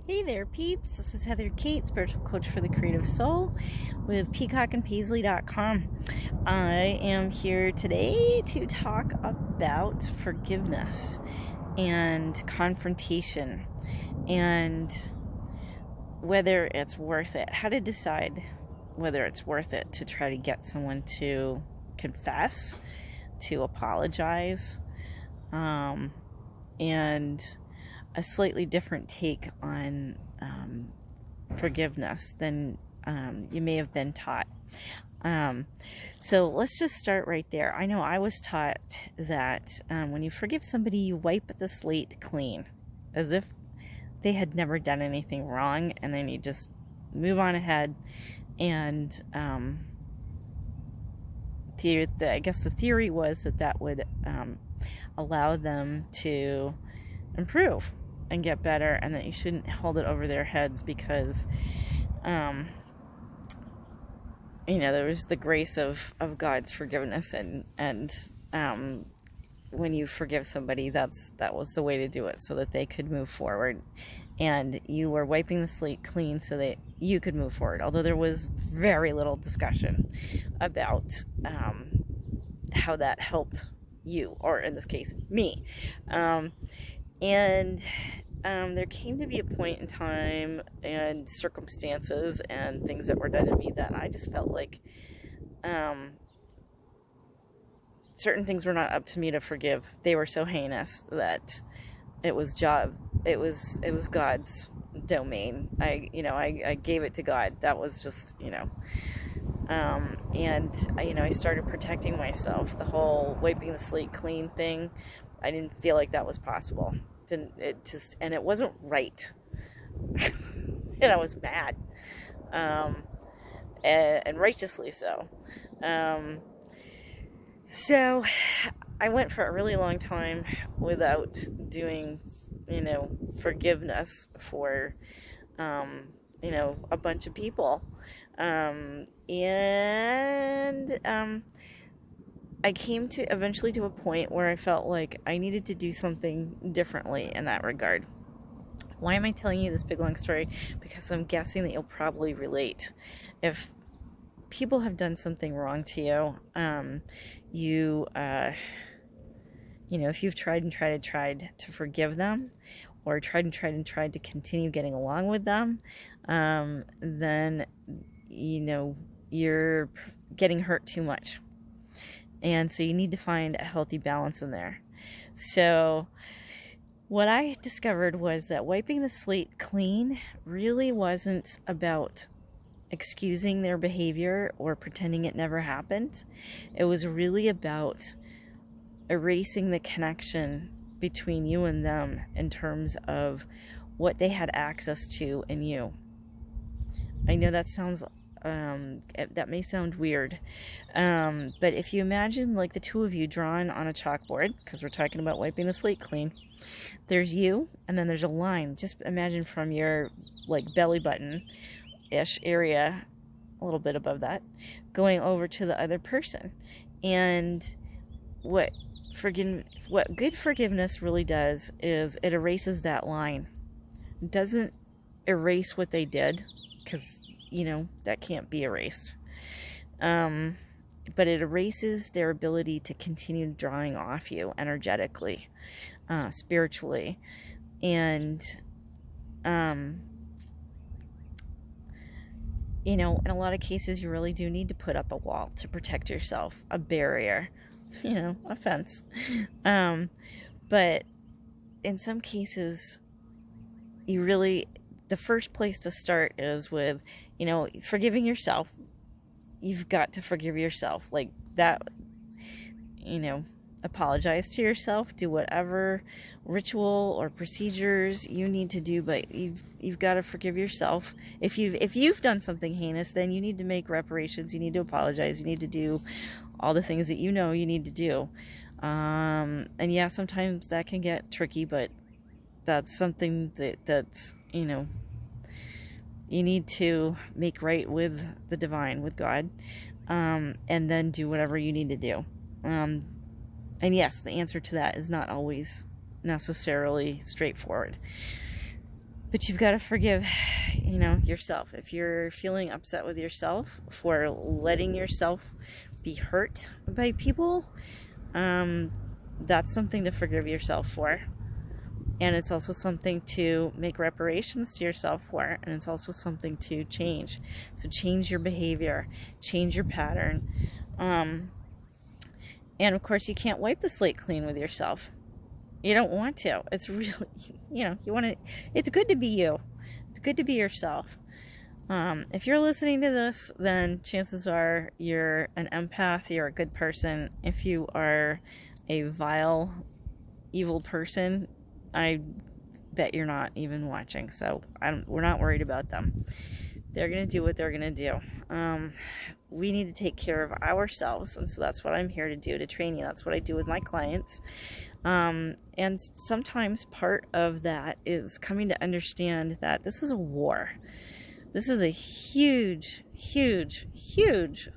Hey there, peeps. This is Heather Kate, spiritual coach for the creative soul with peacockandpaisley.com. I am here today to talk about forgiveness and confrontation and whether it's worth it. How to decide whether it's worth it to try to get someone to confess, to apologize, and a slightly different take on forgiveness than you may have been taught. So let's just start right there. I know I was taught that when you forgive somebody, you wipe the slate clean, as if they had never done anything wrong, and then you just move on ahead. And I guess the theory was that would allow them to improve and get better, and that you shouldn't hold it over their heads because there was the grace of God's forgiveness, and when you forgive somebody, that was the way to do it, so that they could move forward, and you were wiping the slate clean so that you could move forward, although there was very little discussion about how that helped you, or in this case me. And there came to be a point in time and circumstances and things that were done to me that I just felt like certain things were not up to me to forgive. They were so heinous that it was God's domain. I gave it to God. That was just, and I started protecting myself. The whole wiping the slate clean thing, I didn't feel like that was possible. And it wasn't right. And I was mad. And righteously so. So I went for a really long time without doing, forgiveness for, a bunch of people. I came eventually to a point where I felt like I needed to do something differently in that regard. Why am I telling you this big long story? Because I'm guessing that you'll probably relate. If people have done something wrong to you, if you've tried to forgive them, or tried to continue getting along with them, then you're getting hurt too much. And so you need to find a healthy balance in there. So what I discovered was that wiping the slate clean really wasn't about excusing their behavior or pretending it never happened. It was really about erasing the connection between you and them in terms of what they had access to in you. I know that sounds that may sound weird, but if you imagine like the two of you drawn on a chalkboard, because we're talking about wiping the slate clean, there's you, and then there's a line. Just imagine from your belly button ish area, a little bit above that, going over to the other person. And what good forgiveness really does is it erases that line. It doesn't erase what they did, because that can't be erased. But it erases their ability to continue drawing off you energetically, spiritually. And, in a lot of cases, you really do need to put up a wall to protect yourself, a barrier, a fence. But in some cases, the first place to start is with, forgiving yourself. You've got to forgive yourself. Like that, apologize to yourself, do whatever ritual or procedures you need to do, but you've got to forgive yourself. If you've done something heinous, then you need to make reparations, you need to apologize, you need to do all the things that you need to do. And yeah, sometimes that can get tricky, but that's something that's you need to make right with the divine, with God, and then do whatever you need to do. And yes, the answer to that is not always necessarily straightforward. But you've got to forgive, yourself. If you're feeling upset with yourself for letting yourself be hurt by people, that's something to forgive yourself for. And it's also something to make reparations to yourself for. And it's also something to change. So change your behavior, change your pattern. And of course, you can't wipe the slate clean with yourself. You don't want to. It's really, you want to, it's good to be you. It's good to be yourself. If you're listening to this, then chances are you're an empath, you're a good person. If you are a vile, evil person, I bet you're not even watching. So we're not worried about them. They're going to do what they're going to do. We need to take care of ourselves. And so that's what I'm here to do, to train you. That's what I do with my clients. And sometimes part of that is coming to understand that this is a war. This is a huge, huge, huge,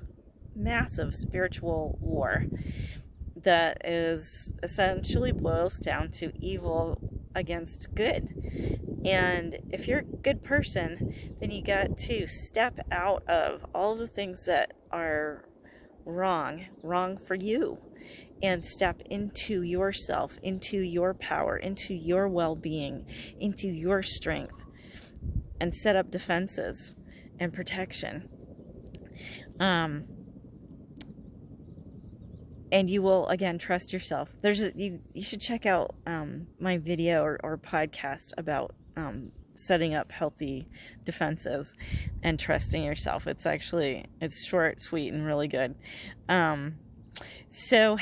massive spiritual war that is essentially boils down to evil against good. And if you're a good person, then you got to step out of all the things that are wrong for you, and step into yourself, into your power, into your well-being, into your strength, and set up defenses and protection. And you will, again, trust yourself. You should check out my video or podcast about setting up healthy defenses and trusting yourself. It's short, sweet, and really good. So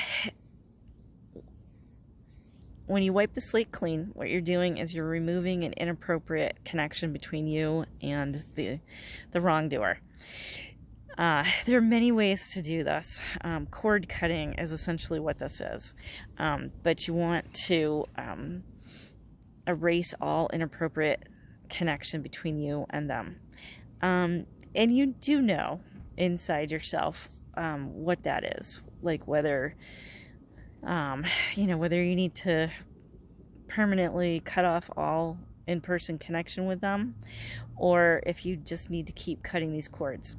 when you wipe the slate clean, what you're doing is you're removing an inappropriate connection between you and the wrongdoer. There are many ways to do this. Cord cutting is essentially what this is. But you want to erase all inappropriate connection between you and them. And you do know inside yourself what that is. Like whether you need to permanently cut off all in-person connection with them, or if you just need to keep cutting these cords.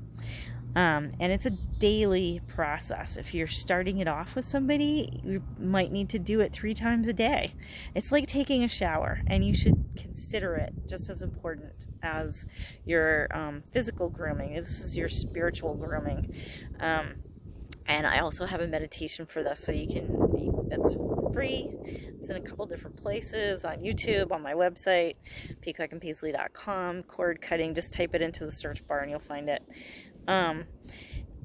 And it's a daily process. If you're starting it off with somebody, you might need to do it 3 times a day. It's like taking a shower, and you should consider it just as important as your physical grooming. This is your spiritual grooming. And I also have a meditation for this, so that's free. It's in a couple different places, on YouTube, on my website, peacockandpaisley.com, cord cutting. Just type it into the search bar and you'll find it.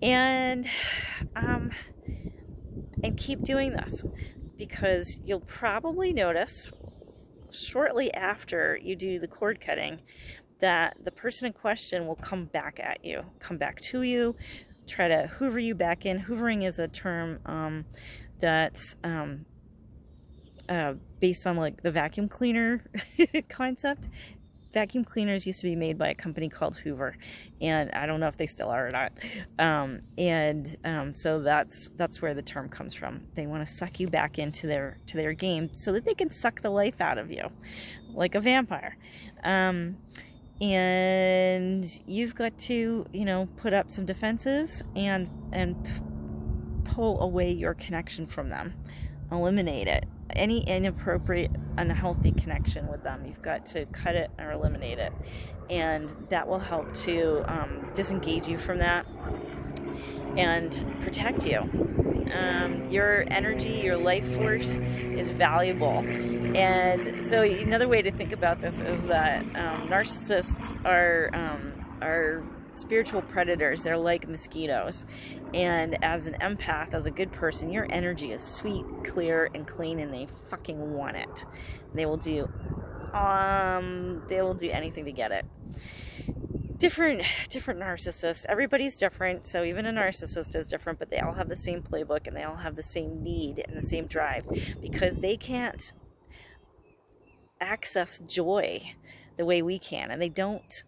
And keep doing this, because you'll probably notice shortly after you do the cord cutting that the person in question will come back to you, try to hoover you back in. Hoovering is a term that's based on like the vacuum cleaner concept. Vacuum cleaners used to be made by a company called Hoover, and I don't know if they still are or not. So that's where the term comes from. They want to suck you back into their game so that they can suck the life out of you, like a vampire. And you've got to, put up some defenses and pull away your connection from them. Eliminate it. Any inappropriate, unhealthy connection with them, you've got to cut it or eliminate it. And that will help to disengage you from that and protect you. Your energy, your life force is valuable. And so another way to think about this is that narcissists are spiritual predators. They're like mosquitoes. And as an empath, as a good person, your energy is sweet, clear, and clean, and they fucking want it. They will do anything to get it. Different narcissists. Everybody's different, so even a narcissist is different, but they all have the same playbook, and they all have the same need and the same drive, because they can't access joy the way we can, and they don't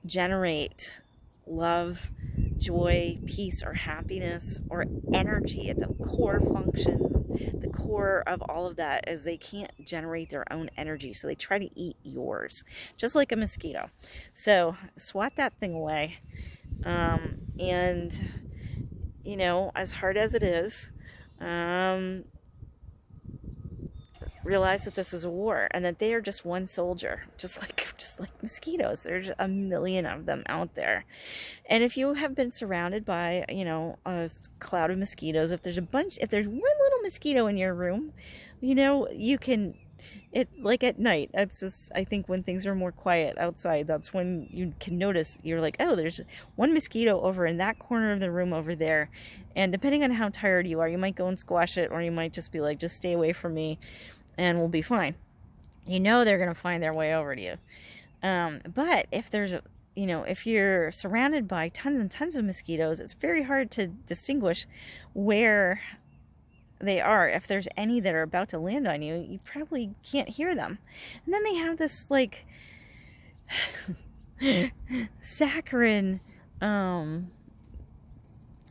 generate love joy, peace, or happiness, or energy at the core function, the core of all of that is they can't generate their own energy, so they try to eat yours, just like a mosquito. So swat that thing away. And you know, as hard as it is, realize that this is a war and that they are just one soldier, just like mosquitoes. There's a million of them out there. And if you have been surrounded by, you know, a cloud of mosquitoes, if there's one little mosquito in your room, you know, you can, it like at night, that's just, I think when things are more quiet outside, that's when you can notice, you're like, oh, there's one mosquito over in that corner of the room over there. And depending on how tired you are, you might go and squash it, or you might just be like, just stay away from me and we'll be fine. You know they're going to find their way over to you. But if there's, you know, if you're surrounded by tons and tons of mosquitoes, it's very hard to distinguish where they are. If there's any that are about to land on you, you probably can't hear them. And then they have this like saccharine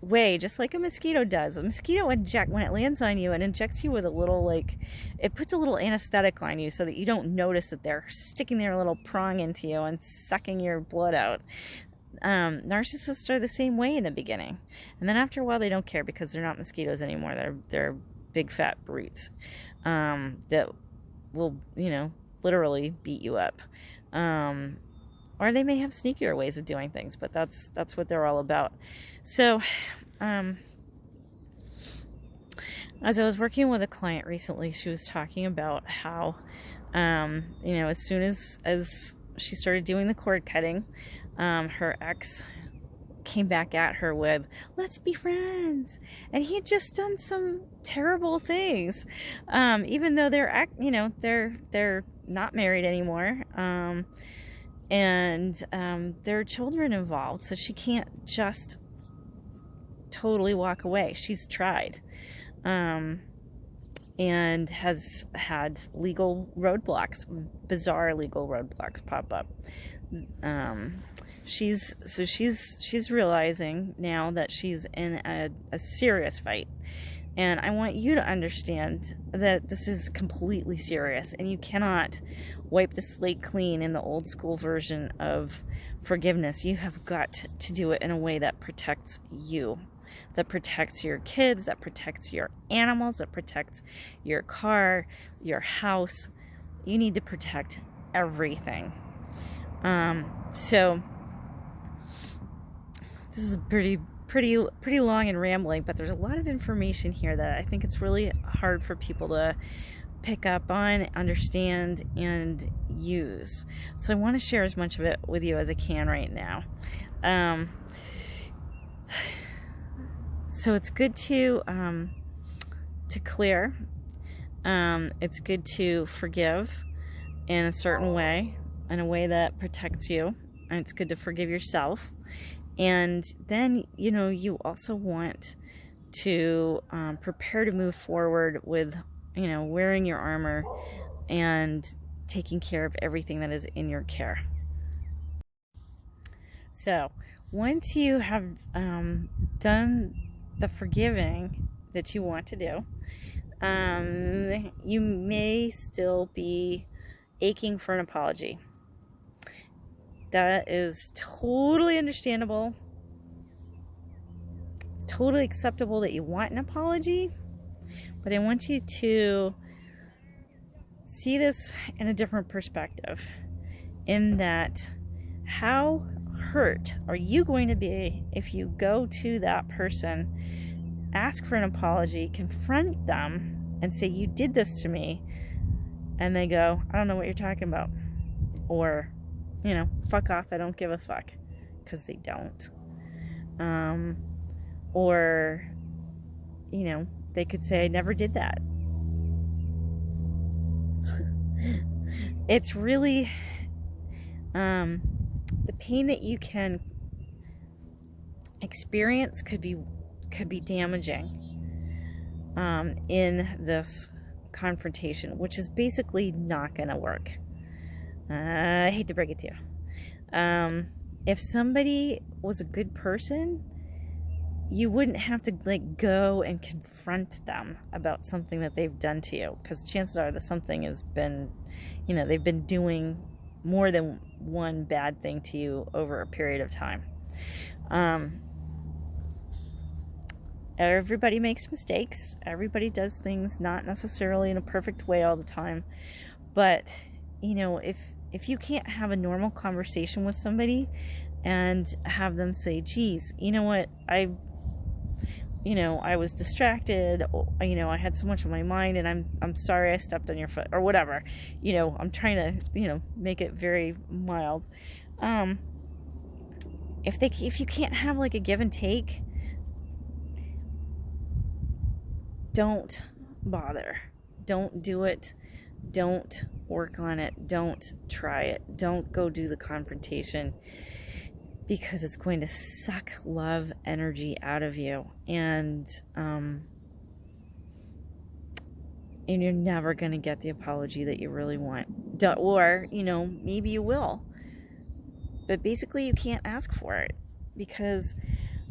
way, just like a mosquito does. A mosquito when it lands on you and injects you with a little, like, it puts a little anesthetic on you so that you don't notice that they're sticking their little prong into you and sucking your blood out. Narcissists are the same way in the beginning, and then after a while they don't care because they're not mosquitoes anymore. They're big fat brutes that will, you know, literally beat you up. Or they may have sneakier ways of doing things, but that's what they're all about. So, as I was working with a client recently, she was talking about how, you know, as soon as she started doing the cord cutting, her ex came back at her with, let's be friends. And he had just done some terrible things. Even though they're, you know, they're not married anymore. And there are children involved, so she can't just totally walk away. She's tried, and has had legal roadblocks, bizarre legal roadblocks pop up. She's realizing now that she's in a serious fight. And I want you to understand that this is completely serious, and you cannot wipe the slate clean in the old school version of forgiveness. You have got to do it in a way that protects you, that protects your kids, that protects your animals, that protects your car, your house. You need to protect everything. So this is pretty long and rambling, but there's a lot of information here that I think it's really hard for people to pick up on, understand, and use. So I want to share as much of it with you as I can right now. So it's good to clear. It's good to forgive in a certain way, in a way that protects you, and it's good to forgive yourself. And then, you know, you also want to prepare to move forward with, you know, wearing your armor and taking care of everything that is in your care. So once you have done the forgiving that you want to do, you may still be aching for an apology. That is totally understandable. It's totally acceptable that you want an apology, but I want you to see this in a different perspective, in that how hurt are you going to be if you go to that person, ask for an apology, confront them, and say, you did this to me, and they go, I don't know what you're talking about, or, you know, fuck off, I don't give a fuck, because they don't. Or, you know, they could say, I never did that. It's really, the pain that you can experience could be damaging in this confrontation, which is basically not going to work. I hate to break it to you. If somebody was a good person you wouldn't have to like go and confront them about something that they've done to you, because chances are that something has been, you know, they've been doing more than one bad thing to you over a period of time. Everybody makes mistakes. Everybody does things not necessarily in a perfect way all the time. But, you know, if you can't have a normal conversation with somebody and have them say, geez, you know what, I was distracted, you know, I had so much on my mind, and I'm sorry I stepped on your foot, or whatever. You know, I'm trying to, you know, make it very mild. If you can't have like a give and take, don't bother. Don't do it. Don't work on it. Don't try it. Don't go do the confrontation, because it's going to suck love energy out of you, and you're never going to get the apology that you really want. Or, you know, maybe you will, but basically you can't ask for it, because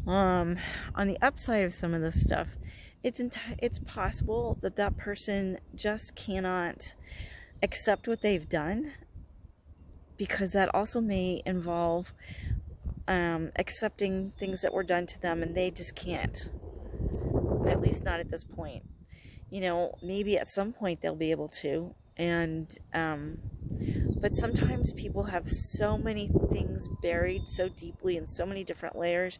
on the upside of some of this stuff, it's possible that that person just cannot accept what they've done, because that also may involve accepting things that were done to them, and they just can't, at least not at this point. You know, maybe at some point they'll be able to, and but sometimes people have so many things buried so deeply in so many different layers,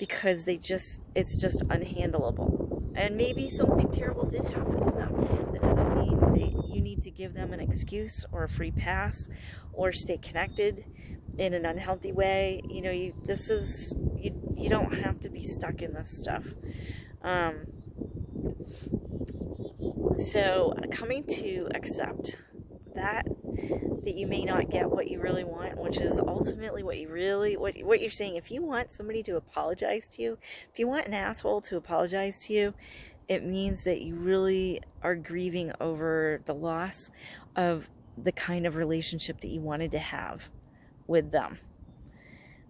because it's just unhandleable. And maybe something terrible did happen to them. That doesn't mean that you need to give them an excuse or a free pass or stay connected in an unhealthy way. You know, you don't have to be stuck in this stuff. So coming to accept that you may not get what you really want, which is ultimately what you're saying. If you want somebody to apologize to you, if you want an asshole to apologize to you, it means that you really are grieving over the loss of the kind of relationship that you wanted to have with them.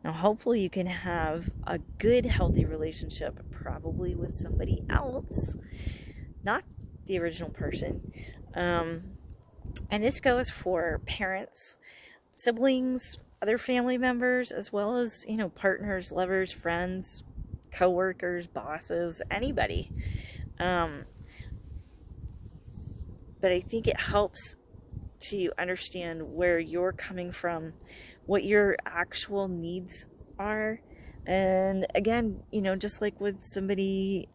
Now, hopefully you can have a good, healthy relationship, probably with somebody else, not the original person. And this goes for parents, siblings, other family members, as well as, you know, partners, lovers, friends, co-workers, bosses, anybody. But I think it helps to understand where you're coming from, what your actual needs are. And again, you know, just like with somebody,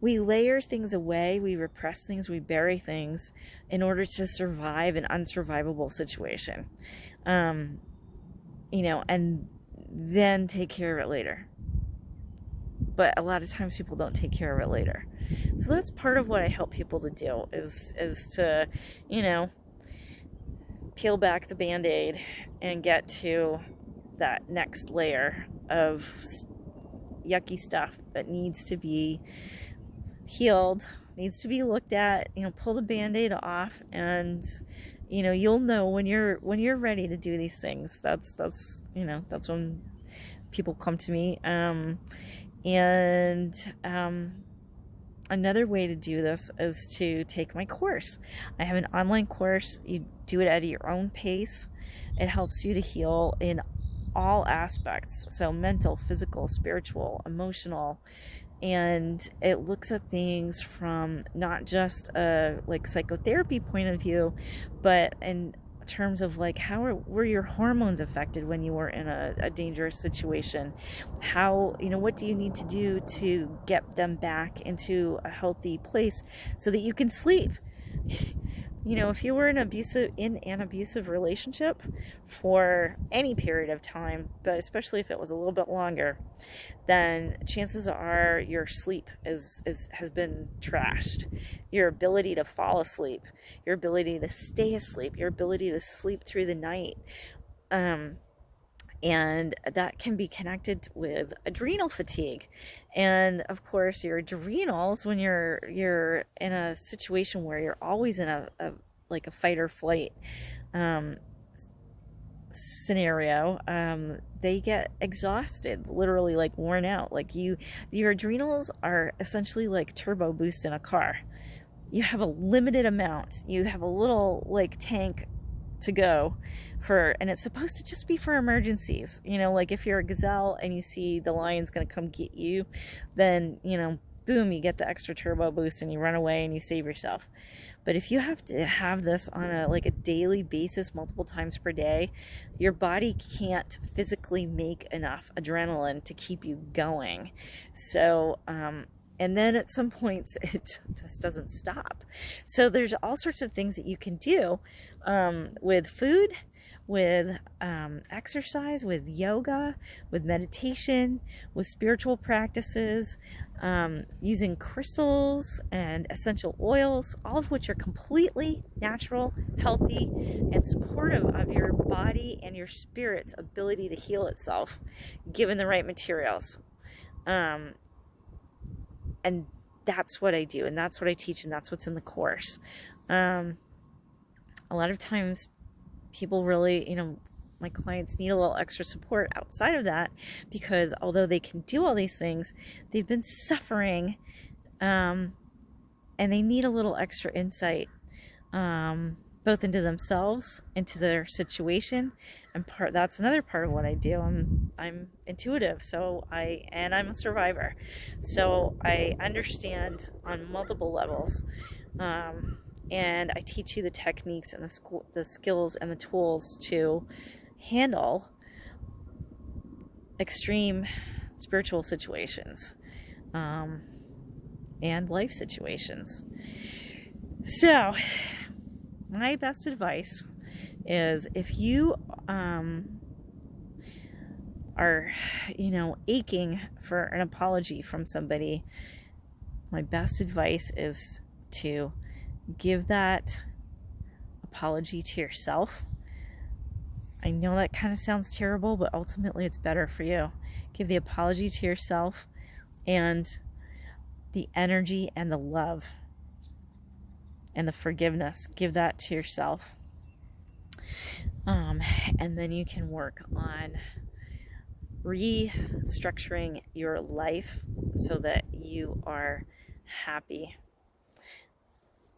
we layer things away, we repress things, we bury things in order to survive an unsurvivable situation. You know, and then take care of it later. But a lot of times people don't take care of it later. So that's part of what I help people to do, is to, you know, peel back the bandaid and get to that next layer of yucky stuff that needs to be healed, needs to be looked at. You know, pull the band-aid off, and you know, you'll know when you're ready to do these things. That's you know, that's when people come to me. Another way to do this is to take my course. I have an online course. You do it at your own pace. It helps you to heal in all aspects, so mental, physical, spiritual, emotional. And it looks at things from not just a like psychotherapy point of view, but in terms of like were your hormones affected when you were in a dangerous situation? How, you know, what do you need to do to get them back into a healthy place so that you can sleep? You know, if you were in an abusive relationship for any period of time, but especially if it was a little bit longer, then chances are your sleep has been trashed. Your ability to fall asleep, your ability to stay asleep, your ability to sleep through the night. And that can be connected with adrenal fatigue. And of course, your adrenals, when you're in a situation where you're always in a fight or flight scenario, they get exhausted, literally like worn out. Like your adrenals are essentially like turbo boost in a car. You have a limited amount. You have a little like tank to go for, and it's supposed to just be for emergencies. You know, like if you're a gazelle and you see the lion's going to come get you, then, you know, boom, you get the extra turbo boost and you run away and you save yourself. But if you have to have this on a daily basis, multiple times per day, your body can't physically make enough adrenaline to keep you going. So, and then at some points it just doesn't stop. So there's all sorts of things that you can do with food, with exercise, with yoga, with meditation, with spiritual practices, using crystals and essential oils, all of which are completely natural, healthy, and supportive of your body and your spirit's ability to heal itself, given the right materials. And that's what I do, and that's what I teach, and that's what's in the course. A lot of times people really, you know, my clients need a little extra support outside of that, because although they can do all these things, they've been suffering, and they need a little extra insight, both into themselves, into their situation, and that's another part of what I do. I'm intuitive, so I'm a survivor, so I understand on multiple levels, and I teach you the techniques and the skills and the tools to handle extreme spiritual situations, and life situations. So my best advice is, if you are, you know, aching for an apology from somebody, my best advice is to give that apology to yourself. I know that kind of sounds terrible, but ultimately it's better for you. Give the apology to yourself, and the energy and the love and the forgiveness, give that to yourself. And then you can work on restructuring your life so that you are happy,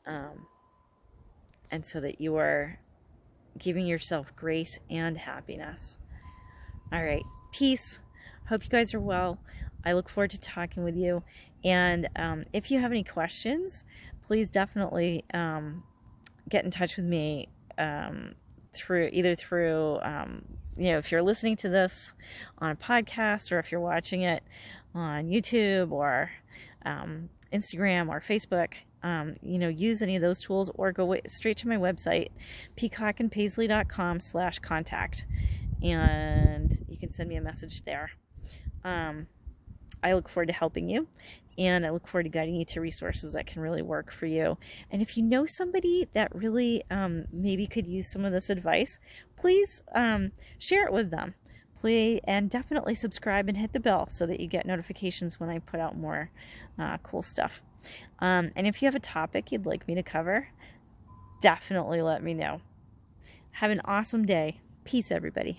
and so that you are giving yourself grace and happiness. All right, peace. Hope you guys are well. I look forward to talking with you. And if you have any questions, please definitely get in touch with me through you know, if you're listening to this on a podcast, or if you're watching it on YouTube or Instagram or Facebook. You know, use any of those tools, or go straight to my website, peacockandpaisley.com/contact, and you can send me a message there. I look forward to helping you, and I look forward to guiding you to resources that can really work for you. And if you know somebody that really maybe could use some of this advice, please share it with them. And definitely subscribe and hit the bell so that you get notifications when I put out more cool stuff. And if you have a topic you'd like me to cover, definitely let me know. Have an awesome day. Peace, everybody.